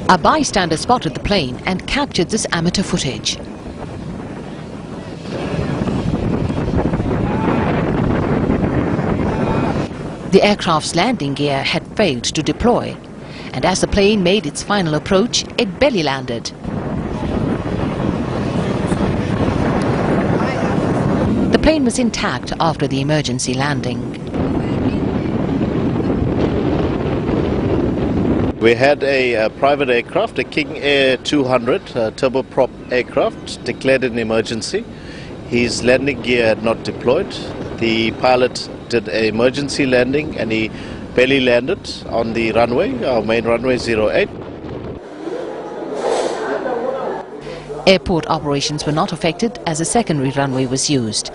A bystander spotted the plane and captured this amateur footage. The aircraft's landing gear had failed to deploy, and as the plane made its final approach, it belly landed. The plane was intact after the emergency landing. We had a private aircraft, a King Air 200 turboprop aircraft, declared an emergency. His landing gear had not deployed. The pilot did an emergency landing and he belly landed on the runway, our main runway 08. Airport operations were not affected as a secondary runway was used.